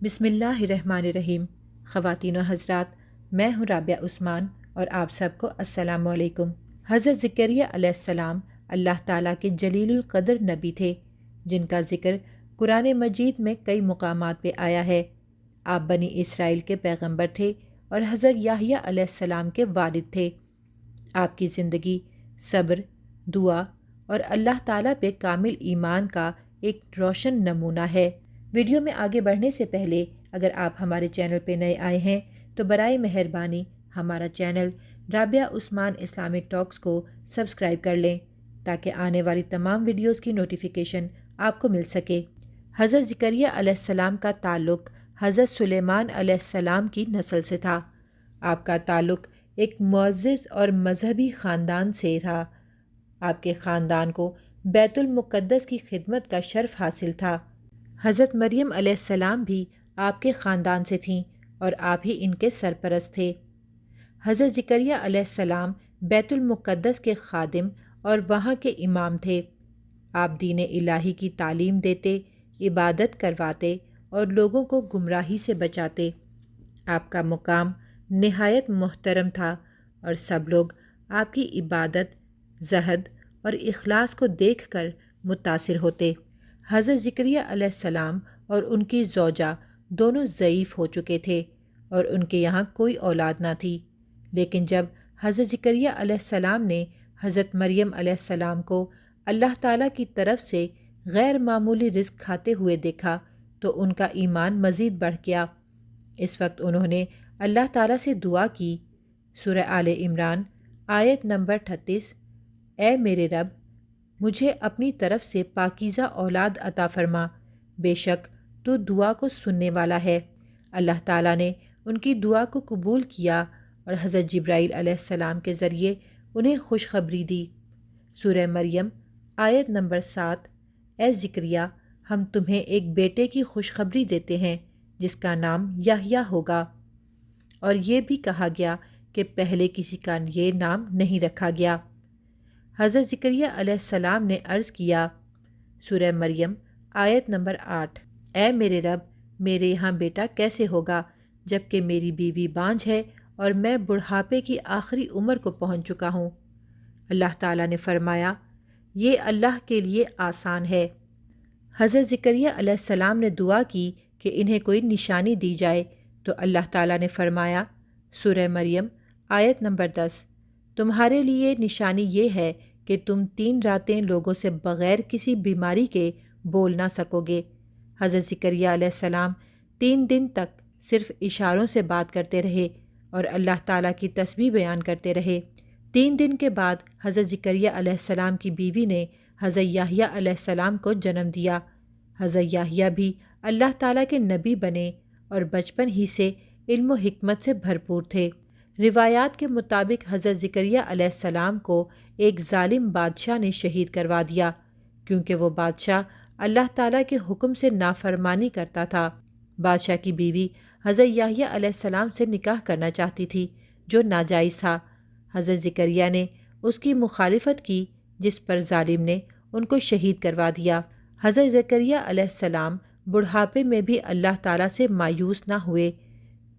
بسم اللہ الرحمن الرحیم۔ خواتین و حضرات، میں ہوں رابعہ عثمان اور آپ سب کو السلام علیکم۔ حضرت زکریا علیہ السلام اللہ تعالیٰ کے جلیل القدر نبی تھے، جن کا ذکر قرآن مجید میں کئی مقامات پہ آیا ہے۔ آپ بنی اسرائیل کے پیغمبر تھے اور حضرت یحییٰ علیہ السلام کے والد تھے۔ آپ کی زندگی صبر، دعا اور اللہ تعالیٰ پہ کامل ایمان کا ایک روشن نمونہ ہے۔ ویڈیو میں آگے بڑھنے سے پہلے اگر آپ ہمارے چینل پہ نئے آئے ہیں تو برائے مہربانی ہمارا چینل رابعہ عثمان اسلامک ٹاکس کو سبسکرائب کر لیں تاکہ آنے والی تمام ویڈیوز کی نوٹیفیکیشن آپ کو مل سکے۔ حضرت زکریا علیہ السلام کا تعلق حضرت سلیمان علیہ السلام کی نسل سے تھا۔ آپ کا تعلق ایک معزز اور مذہبی خاندان سے تھا۔ آپ کے خاندان کو بیت المقدس کی خدمت کا شرف حاصل تھا۔ حضرت مریم علیہ السلام بھی آپ کے خاندان سے تھیں اور آپ ہی ان کے سرپرست تھے۔ حضرت زکریا علیہ السلام بیت المقدس کے خادم اور وہاں کے امام تھے۔ آپ دین الہی کی تعلیم دیتے، عبادت کرواتے اور لوگوں کو گمراہی سے بچاتے۔ آپ کا مقام نہایت محترم تھا اور سب لوگ آپ کی عبادت، زہد اور اخلاص کو دیکھ کر متاثر ہوتے۔ حضرت زکریا علیہ السلام اور ان کی زوجہ دونوں ضعیف ہو چکے تھے اور ان کے یہاں کوئی اولاد نہ تھی، لیکن جب حضرت زکریا علیہ السلام نے حضرت مریم علیہ السلام کو اللہ تعالیٰ کی طرف سے غیر معمولی رزق کھاتے ہوئے دیکھا تو ان کا ایمان مزید بڑھ گیا۔ اس وقت انہوں نے اللہ تعالیٰ سے دعا کی۔ سورہ آل عمران آیت نمبر 38۔ اے میرے رب، مجھے اپنی طرف سے پاکیزہ اولاد عطا فرما، بے شک تو دعا کو سننے والا ہے۔ اللہ تعالیٰ نے ان کی دعا کو قبول کیا اور حضرت جبرائیل علیہ السلام کے ذریعے انہیں خوشخبری دی۔ سورہ مریم آیت نمبر 7۔ اے زکریا، ہم تمہیں ایک بیٹے کی خوشخبری دیتے ہیں جس کا نام یحییٰ ہوگا۔ اور یہ بھی کہا گیا کہ پہلے کسی کا یہ نام نہیں رکھا گیا۔ حضرت زکریا علیہ السلام نے عرض کیا، سورہ مریم آیت نمبر 8، اے میرے رب، میرے یہاں بیٹا کیسے ہوگا جبکہ میری بیوی بانجھ ہے اور میں بڑھاپے کی آخری عمر کو پہنچ چکا ہوں؟ اللہ تعالیٰ نے فرمایا، یہ اللہ کے لیے آسان ہے۔ حضرت زکریا علیہ السلام نے دعا کی کہ انہیں کوئی نشانی دی جائے تو اللہ تعالیٰ نے فرمایا، سورہ مریم آیت نمبر 10، تمہارے لیے نشانی یہ ہے کہ تم 3 راتیں لوگوں سے بغیر کسی بیماری کے بول نہ سکو گے۔ حضرت زکریا علیہ السلام 3 دن تک صرف اشاروں سے بات کرتے رہے اور اللہ تعالیٰ کی تسبیح بیان کرتے رہے۔ 3 دن کے بعد حضرت زکریا علیہ السلام کی بیوی نے حضرت یحییٰ علیہ السلام کو جنم دیا۔ حضرت یحییٰ بھی اللہ تعالیٰ کے نبی بنے اور بچپن ہی سے علم و حکمت سے بھرپور تھے۔ روایات کے مطابق حضرت زکریا علیہ السلام کو ایک ظالم بادشاہ نے شہید کروا دیا کیونکہ وہ بادشاہ اللہ تعالیٰ کے حکم سے نافرمانی کرتا تھا۔ بادشاہ کی بیوی حضرت یحییٰ علیہ السلام سے نکاح کرنا چاہتی تھی جو ناجائز تھا۔ حضرت زکریا نے اس کی مخالفت کی جس پر ظالم نے ان کو شہید کروا دیا۔ حضرت زکریا علیہ السلام بڑھاپے میں بھی اللہ تعالیٰ سے مایوس نہ ہوئے،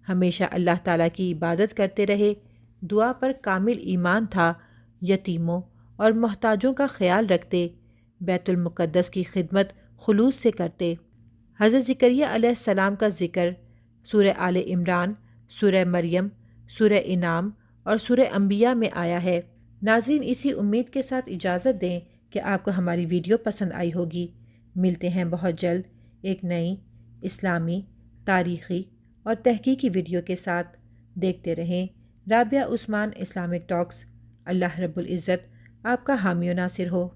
ہمیشہ اللہ تعالیٰ کی عبادت کرتے رہے، دعا پر کامل ایمان تھا، یتیموں اور محتاجوں کا خیال رکھتے، بیت المقدس کی خدمت خلوص سے کرتے۔ حضرت زکریا علیہ السلام کا ذکر سورہ آل عمران، سورہ مریم، سورہ انعام اور سورہ انبیاء میں آیا ہے۔ ناظرین، اسی امید کے ساتھ اجازت دیں کہ آپ کو ہماری ویڈیو پسند آئی ہوگی۔ ملتے ہیں بہت جلد ایک نئی اسلامی، تاریخی اور تحقیقی ویڈیو کے ساتھ۔ دیکھتے رہیں رابعہ عثمان اسلامک ٹاکس۔ اللہ رب العزت آپ کا حامی و ناصر ہو۔